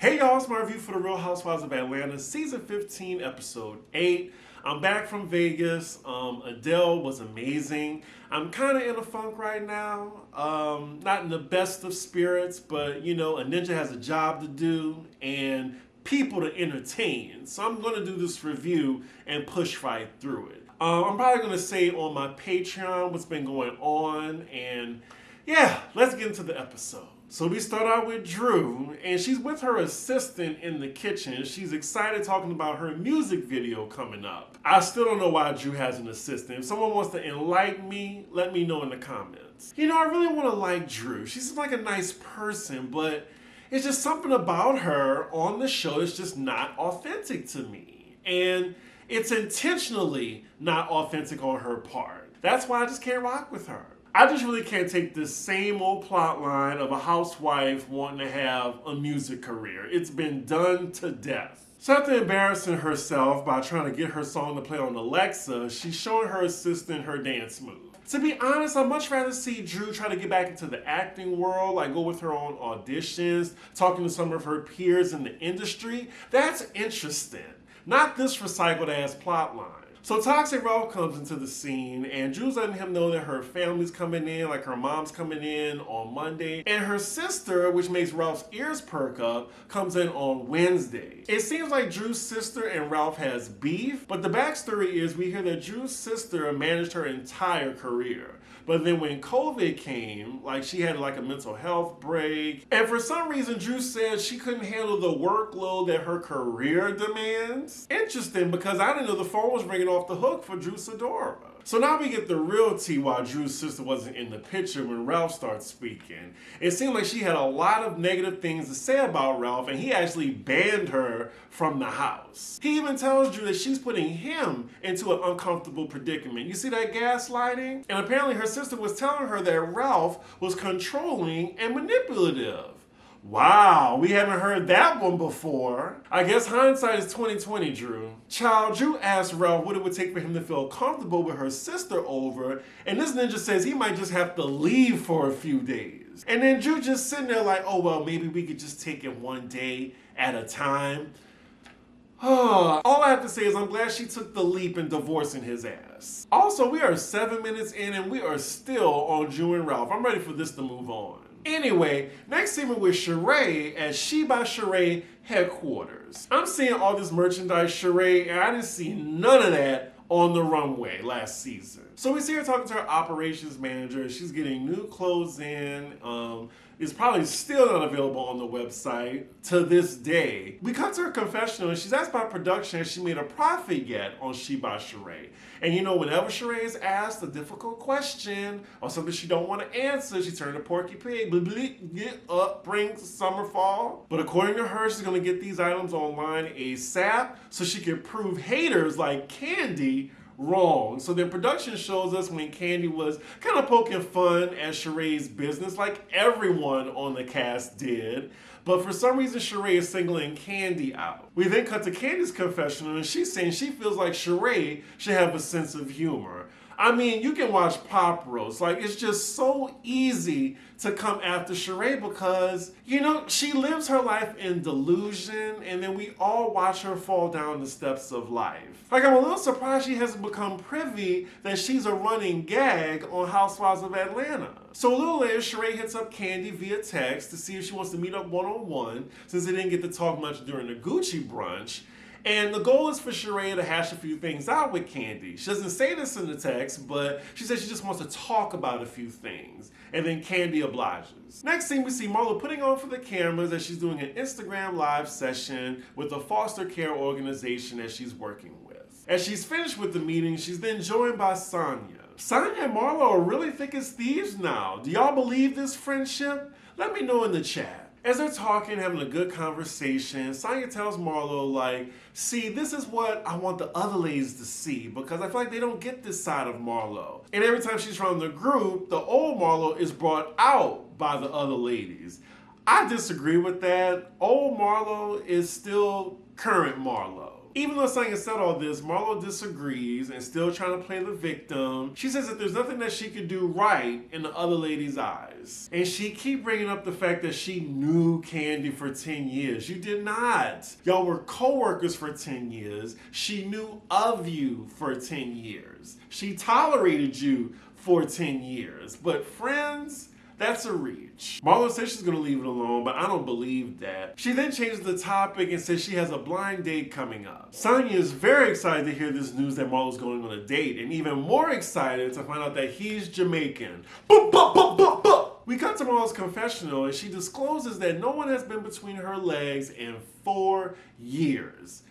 Hey y'all, it's my review for the Real Housewives of Atlanta, season 15, episode 8. I'm back from Vegas. Adele was amazing. I'm kind of in a funk right now. Not in the best of spirits, but you know, a ninja has a job to do and people to entertain. So I'm going to do this review and push right through it. I'm probably going to say on my Patreon what's been going on, and yeah, let's get into the episode. So we start out with Drew, and she's with her assistant in the kitchen. She's excited talking about her music video coming up. I still don't know why Drew has an assistant. If someone wants to enlighten me, let me know in the comments. You know, I really want to like Drew. She's like a nice person, but it's just something about her on the show that's just not authentic to me. And it's intentionally not authentic on her part. That's why I just can't rock with her. I just really can't take this same old plot line of a housewife wanting to have a music career. It's been done to death. So after embarrassing herself by trying to get her song to play on Alexa, she's showing her assistant her dance move. To be honest, I'd much rather see Drew try to get back into the acting world, like go with her on auditions, talking to some of her peers in the industry. That's interesting. Not this recycled ass plot line. So Toxic Ralph comes into the scene, and Drew's letting him know that her family's coming in, like her mom's coming in on Monday, and her sister, which makes Ralph's ears perk up, comes in on Wednesday. It seems like Drew's sister and Ralph has beef, but the backstory is we hear that Drew's sister managed her entire career. But then when COVID came, like she had like a mental health break. And for some reason, Drew said she couldn't handle the workload that her career demands. Interesting, because I didn't know the phone was ringing off the hook for Drew Sidora. So now we get the real tea why Drew's sister wasn't in the picture when Ralph starts speaking. It seemed like she had a lot of negative things to say about Ralph, and he actually banned her from the house. He even tells Drew that she's putting him into an uncomfortable predicament. You see that gaslighting? And apparently her sister was telling her that Ralph was controlling and manipulative. Wow, we haven't heard that one before. I guess hindsight is 2020, Drew. Child, Drew asked Ralph what it would take for him to feel comfortable with her sister over, and this ninja says he might just have to leave for a few days. And then Drew just sitting there like, oh well, maybe we could just take it one day at a time. All I have to say is I'm glad she took the leap in divorcing his ass. Also, we are 7 minutes in and we are still on Drew and Ralph. I'm ready for this to move on. Anyway, next scene we're with Sheree at She by Sheree headquarters. I'm seeing all this merchandise Sheree, and I didn't see none of that on the runway last season. So we see her talking to her operations manager. She's getting new clothes in. It's probably still not available on the website to this day. We cut to her confessional and she's asked about production if she made a profit yet on She by Sheree. And you know, whenever Sheree is asked a difficult question or something she don't want to answer, she turns to Porky Pig. Get up, bring summer fall. But according to her, she's going to get these items online ASAP so she can prove haters like Kandi wrong. So then production shows us when Kandi was kind of poking fun at Sheree's business like everyone on the cast did. But for some reason, Sheree is singling Kandi out. We then cut to Kandi's confessional and she's saying she feels like Sheree should have a sense of humor. I mean, you can watch Pop Roast. Like, it's just so easy to come after Sheree because, you know, she lives her life in delusion and then we all watch her fall down the steps of life. Like, I'm a little surprised she hasn't become privy that she's a running gag on Housewives of Atlanta. So a little later, Sheree hits up Kandi via text to see if she wants to meet up one-on-one since they didn't get to talk much during the Gucci brunch. And the goal is for Sheree to hash a few things out with Kandi. She doesn't say this in the text, but she says she just wants to talk about a few things. And then Kandi obliges. Next scene, we see Marlo putting on for the cameras as she's doing an Instagram live session with a foster care organization that she's working with. As she's finished with the meeting, she's then joined by Sonia. Sonia and Marlo are really thick as thieves now. Do y'all believe this friendship? Let me know in the chat. As they're talking, having a good conversation, Sonia tells Marlo, like, see, this is what I want the other ladies to see because I feel like they don't get this side of Marlo. And every time she's from the group, the old Marlo is brought out by the other ladies. I disagree with that. Old Marlo is still current Marlo. Even though Sonya said all this, Marlo disagrees and still trying to play the victim. She says that there's nothing that she could do right in the other lady's eyes. And she keep bringing up the fact that she knew Kandi for 10 years. You did not. Y'all were co-workers for 10 years. She knew of you for 10 years. She tolerated you for 10 years. But friends, that's a reach. Marlo says she's gonna leave it alone, but I don't believe that. She then changes the topic and says she has a blind date coming up. Sonya is very excited to hear this news that Marlo's going on a date, and even more excited to find out that he's Jamaican. We cut to Marlo's confessional, and she discloses that no one has been between her legs in 4 years.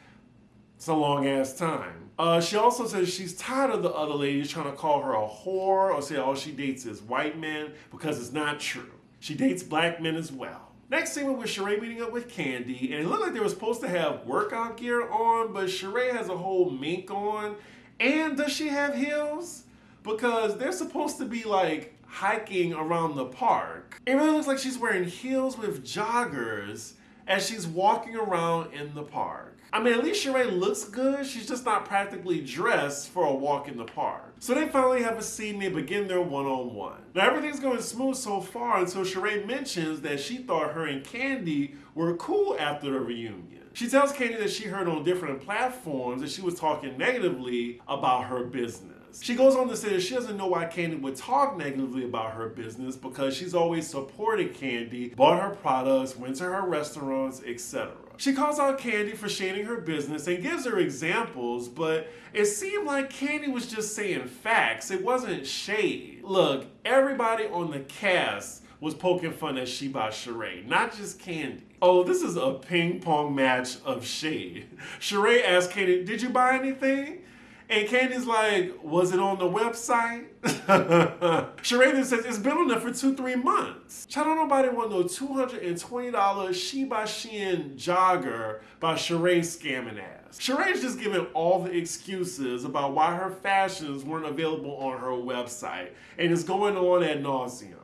It's a long ass time. She also says she's tired of the other ladies trying to call her a whore or say all she dates is white men, because it's not true. She dates black men as well. Next scene was Sheree meeting up with Kandi, and it looked like they were supposed to have workout gear on, but Sheree has a whole mink on. And does she have heels? Because they're supposed to be like hiking around the park. It really looks like she's wearing heels with joggers as she's walking around in the park. I mean, at least Sheree looks good. She's just not practically dressed for a walk in the park. So they finally have a scene and they begin their one-on-one. Now everything's going smooth so far until Sheree mentions that she thought her and Kandi were cool after the reunion. She tells Kandi that she heard on different platforms that she was talking negatively about her business. She goes on to say that she doesn't know why Kandi would talk negatively about her business because she's always supported Kandi, bought her products, went to her restaurants, etc. She calls out Kandi for shading her business and gives her examples, but it seemed like Kandi was just saying facts. It wasn't shade. Look, everybody on the cast was poking fun at She by Sheree, not just Kandi. Oh, this is a ping pong match of shade. Sheree asked Kandi, "Did you buy anything?" And Kandi's like, "Was it on the website?" Sheree then says, "It's been on there for 2-3 months. I don't nobody want no $220 She by Shein jogger by Sheree scamming ass. Sheree's just giving all the excuses about why her fashions weren't available on her website. And it's going on ad nauseum.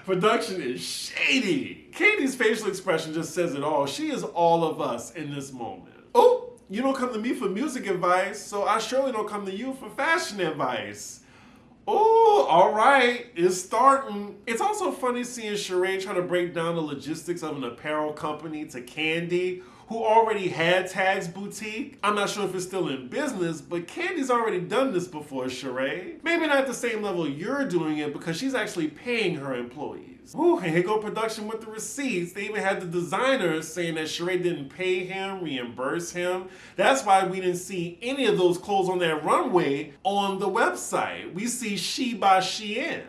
Production is shady. Kandi's facial expression just says it all. She is all of us in this moment. Oh! You don't come to me for music advice, so I surely don't come to you for fashion advice. Oh, all right, it's starting. It's also funny seeing Sheree try to break down the logistics of an apparel company to Kandi, who already had Tag's boutique. I'm not sure if it's still in business, but Kandi's already done this before, Sheree. Maybe not at the same level you're doing it because she's actually paying her employees. Ooh, and here go production with the receipts. They even had the designers saying that Sheree didn't pay him, reimburse him. That's why we didn't see any of those clothes on that runway on the website. We see She by Shein.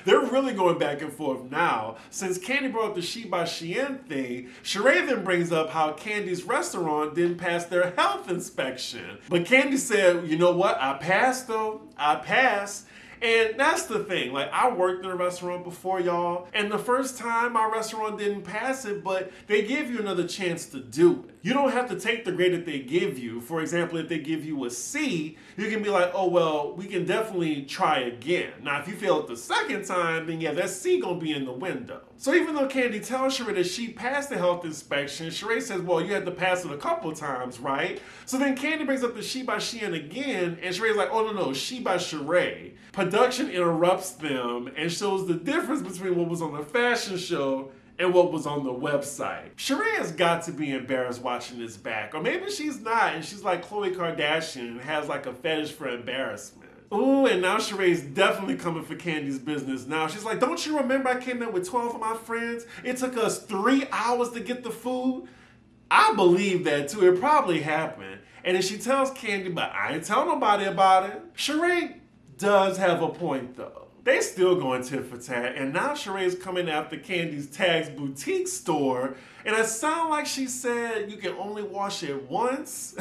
They're really going back and forth now. Since Kandi brought up the She by Shein thing, Sheree then brings up how Kandi's restaurant didn't pass their health inspection. But Kandi said, "You know what? I passed though. I passed." And that's the thing, like I worked in a restaurant before, y'all, and the first time my restaurant didn't pass it, but they give you another chance to do it. You don't have to take the grade that they give you. For example, if they give you a C, you can be like, "Oh, well, we can definitely try again." Now, if you fail it the second time, then yeah, that C gonna be in the window. So even though Kandi tells Sheree that she passed the health inspection, Sheree says, "Well, you had to pass it a couple times, right?" So then Kandi brings up the She by Shein again, and Sheree's like, "Oh, no, She by Sheree." Production interrupts them and shows the difference between what was on the fashion show and what was on the website. Sheree has got to be embarrassed watching this back. Or maybe she's not, and she's like Khloe Kardashian and has like a fetish for embarrassment. Ooh, and now Sheree's definitely coming for Kandi's business now. She's like, "Don't you remember I came in with 12 of my friends? It took us 3 hours to get the food." I believe that too. It probably happened. And then she tells Kandi, "But I ain't tell nobody about it." Sheree does have a point though. They still going tit for tat, and now Sheree's coming after Kandi's Tag's boutique store, and it sounds like she said you can only wash it once.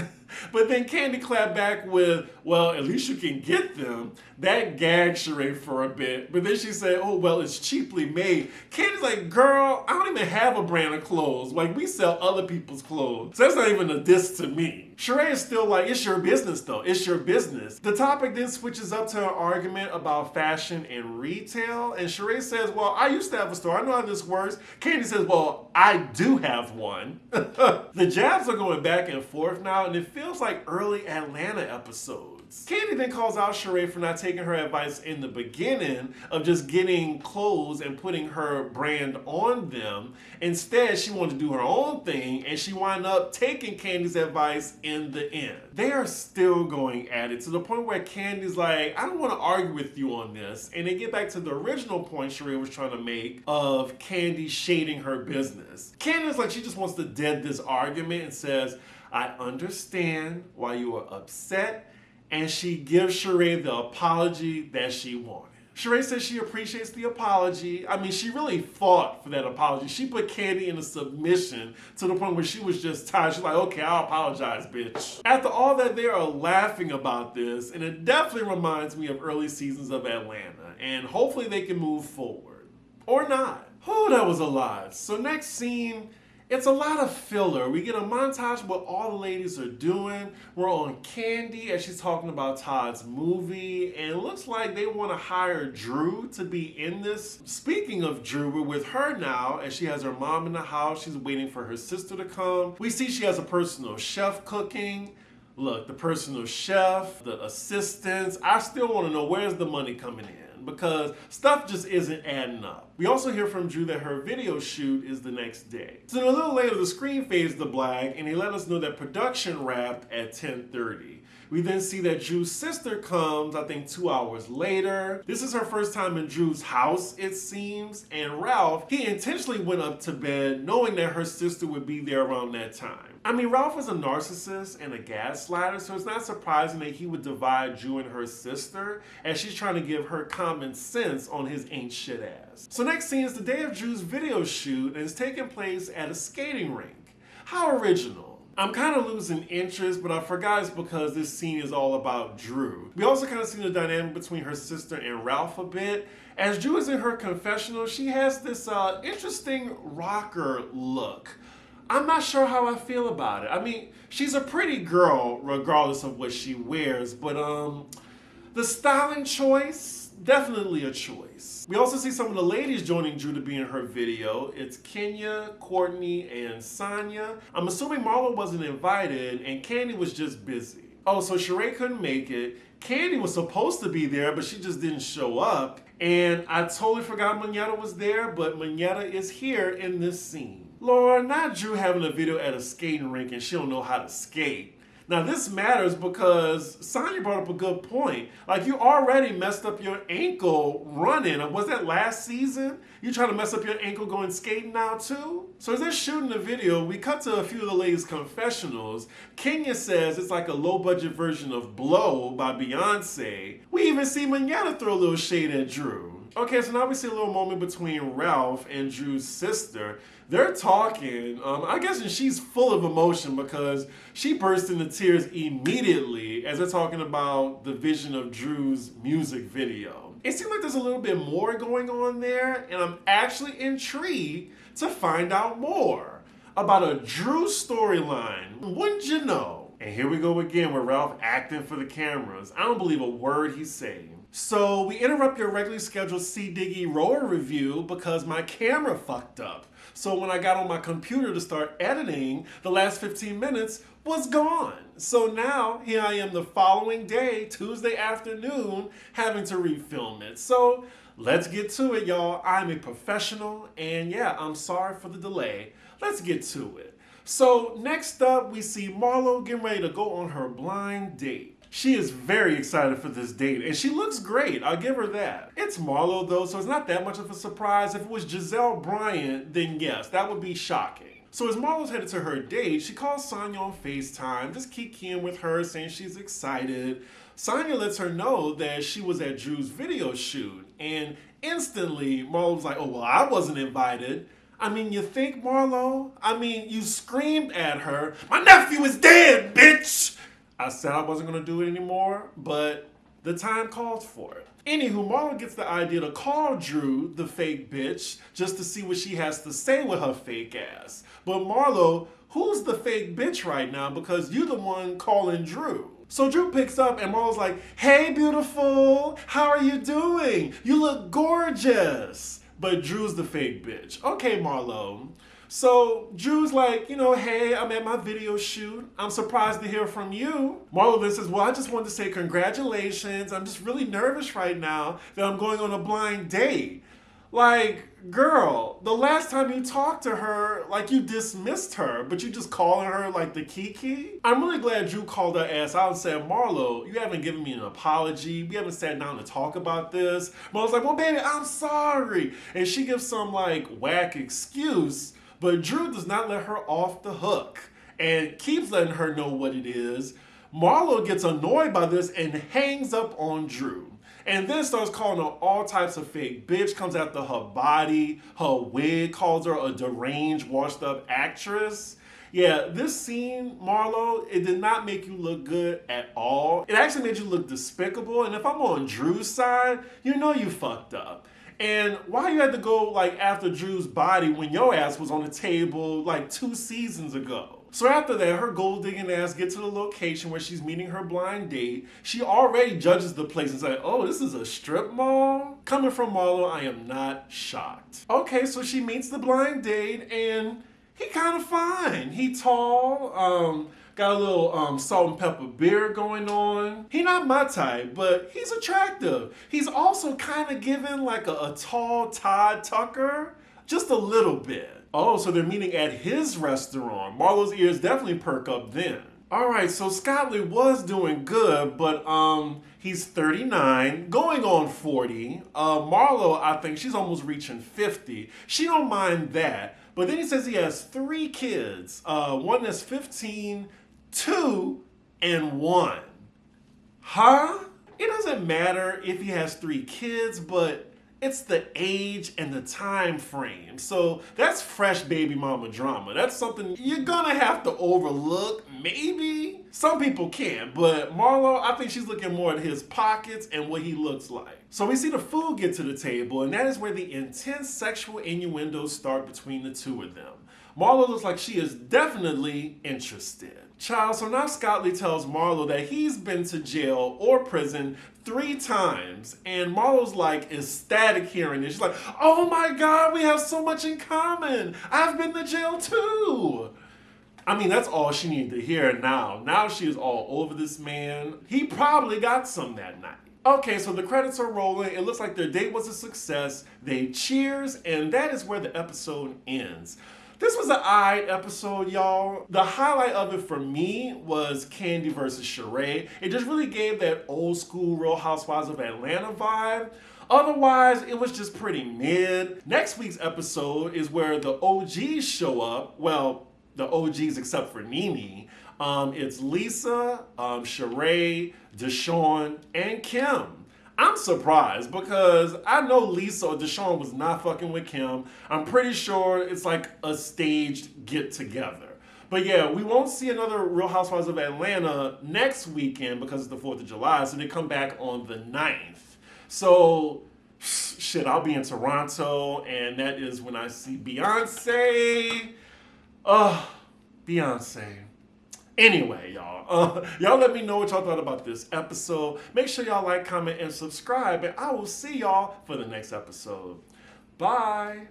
But then Kandi clapped back with, well, at least you can get them. That gagged Sheree for a bit. But then she said, oh, well, it's cheaply made. Kandi's like, girl, I don't even have a brand of clothes. Like, we sell other people's clothes. So that's not even a diss to me. Sheree is still like, it's your business, though. It's your business. The topic then switches up to an argument about fashion and retail. And Sheree says, well, I used to have a store. I know how this works. Kandi says, well, I do have one. The jabs are going back and forth now, and it feels like early Atlanta episodes. Kandi then calls out Sheree for not taking her advice in the beginning of just getting clothes and putting her brand on them. Instead, she wanted to do her own thing, and she wound up taking Kandi's advice in the end. They are still going at it to the point where Kandi's like, I don't want to argue with you on this. And they get back to the original point Sheree was trying to make of Kandi shading her business. Kandi's like, she just wants to dead this argument and says, I understand why you are upset. And she gives Sheree the apology that she wanted. Sheree says she appreciates the apology. I mean, she really fought for that apology. She put Kandi in a submission to the point where she was just tired. She's like, okay, I'll apologize, bitch. After all that, they are laughing about this, and it definitely reminds me of early seasons of Atlanta. And hopefully they can move forward. Or not. Oh, that was a lot. So next scene, it's a lot of filler. We get a montage of what all the ladies are doing. We're on Kandi as she's talking about Todd's movie. And it looks like they want to hire Drew to be in this. Speaking of Drew, we're with her now as she has her mom in the house. She's waiting for her sister to come. We see she has a personal chef cooking. Look, the personal chef, the assistants. I still want to know, where's the money coming in? Because stuff just isn't adding up. We also hear from Drew that her video shoot is the next day. So then a little later, the screen fades to black, and they let us know that production wrapped at 10:30. We then see that Drew's sister comes, I think 2 hours later. This is her first time in Drew's house, it seems, and Ralph, he intentionally went up to bed knowing that her sister would be there around that time. I mean, Ralph is a narcissist and a gaslighter, so it's not surprising that he would divide Drew and her sister as she's trying to give her common sense on his ain't shit ass. So next scene is the day of Drew's video shoot, and it's taking place at a skating rink. How original. I'm kind of losing interest, but I forgot it's because this scene is all about Drew. We also kind of see the dynamic between her sister and Ralph a bit. As Drew is in her confessional, she has this interesting rocker look. I'm not sure how I feel about it. I mean, she's a pretty girl regardless of what she wears, but the styling choice, definitely a choice. We also see some of the ladies joining Drew to be in her video. It's Kenya, Courtney, and Sonia. I'm assuming Marlo wasn't invited and Kandi was just busy. Oh, so Sheree couldn't make it. Kandi was supposed to be there, but she just didn't show up. And I totally forgot Manetta was there, but Manetta is here in this scene. Lord, not Drew having a video at a skating rink and she don't know how to skate. Now this matters because Sonya brought up a good point. Like, you already messed up your ankle running. Was that last season? You trying to mess up your ankle going skating now too? So as they're shooting the video, we cut to a few of the ladies' confessionals. Kenya says it's like a low budget version of Blow by Beyonce. We even see Manetta throw a little shade at Drew. Okay, so now we see a little moment between Ralph and Drew's sister. They're talking, I guess, and she's full of emotion because she burst into tears immediately as they're talking about the vision of Drew's music video. It seems like there's a little bit more going on there, and I'm actually intrigued to find out more about a Drew storyline. Wouldn't you know? And here we go again with Ralph acting for the cameras. I don't believe a word he's saying. So we interrupt your regularly scheduled C. Diggy RHOA review because my camera fucked up. So when I got on my computer to start editing, the last 15 minutes was gone. So now here I am the following day, Tuesday afternoon, having to refilm it. So let's get to it, y'all. I'm a professional, and yeah, I'm sorry for the delay. Let's get to it. So next up, we see Marlo getting ready to go on her blind date. She is very excited for this date, and she looks great. I'll give her that. It's Marlo, though, so it's not that much of a surprise. If it was Giselle Bryant, then yes, that would be shocking. So as Marlo's headed to her date, she calls Sonya on FaceTime, just kikiing with her, saying she's excited. Sonya lets her know that she was at Drew's video shoot, and instantly, Marlo's like, oh, well, I wasn't invited. I mean, you think, Marlo? I mean, you screamed at her, "My nephew is dead, bitch!" I said I wasn't going to do it anymore, but the time calls for it. Anywho, Marlo gets the idea to call Drew the fake bitch just to see what she has to say with her fake ass. But Marlo, who's the fake bitch right now? Because you're the one calling Drew. So Drew picks up and Marlo's like, "Hey, beautiful, how are you doing? You look gorgeous." But Drew's the fake bitch. Okay, Marlo. So Drew's like, "Hey, I'm at my video shoot. I'm surprised to hear from you." Marlo then says, "Well, I just wanted to say congratulations. I'm just really nervous right now that I'm going on a blind date." Like, girl, the last time you talked to her, like, you dismissed her, but you just calling her like the Kiki. I'm really glad Drew called her ass out and said, "Marlo, you haven't given me an apology. We haven't sat down to talk about this." Marlo's like, "Well, baby, I'm sorry." And she gives some like whack excuse, but Drew does not let her off the hook and keeps letting her know what it is. Marlo gets annoyed by this and hangs up on Drew. And then starts calling her all types of fake bitch, comes after her body, her wig, calls her a deranged, washed up actress. Yeah, this scene, Marlo, it did not make you look good at all. It actually made you look despicable. And if I'm on Drew's side, you know you fucked up. And why you had to go like after Drew's body when your ass was on the table like 2 seasons ago? So after that, her gold digging ass gets to the location where she's meeting her blind date. She already judges the place and says, "Oh, this is a strip mall?" Coming from Marlo, I am not shocked. Okay, so she meets the blind date and he kind of fine. He tall, got a little salt and pepper beard going on. He not my type, but he's attractive. He's also kind of giving like a tall Todd Tucker, just a little bit. Oh, so they're meeting at his restaurant. Marlo's ears definitely perk up then. All right, so Scotland was doing good, but he's 39, going on 40. Marlo, I think she's almost reaching 50. She don't mind that, but then he says he has 3 kids. One that's 15, 2, and 1. Huh? It doesn't matter if he has 3 kids, but it's the age and the time frame. So that's fresh baby mama drama. That's something you're gonna have to overlook, maybe. Some people can, but Marlo, I think she's looking more at his pockets and what he looks like. So we see the food get to the table, and that is where the intense sexual innuendos start between the two of them. Marlo looks like she is definitely interested. Child, so now Scott Lee tells Marlo that he's been to jail or prison 3 times. And Marlo's like ecstatic hearing this. She's like, "Oh my God, we have so much in common. I've been to jail too." I mean, that's all she needed to hear now. Now she is all over this man. He probably got some that night. Okay, so the credits are rolling. It looks like their date was a success. They cheers, and that is where the episode ends. This was an alright episode, y'all. The highlight of it for me was Kandi versus Sheree. It just really gave that old school Real Housewives of Atlanta vibe. Otherwise, it was just pretty mid. Next week's episode is where the OGs show up. Well, the OGs except for Nene. It's Lisa, Sheree, Deshawn, and Kim. I'm surprised because I know Lisa or Deshawn was not fucking with Kim. I'm pretty sure it's like a staged get together. But yeah, we won't see another Real Housewives of Atlanta next weekend because it's the 4th of July, so they come back on the 9th. So, shit, I'll be in Toronto, and that is when I see Beyonce. Beyonce. Anyway, y'all, y'all let me know what y'all thought about this episode. Make sure y'all like, comment, and subscribe, and I will see y'all for the next episode. Bye.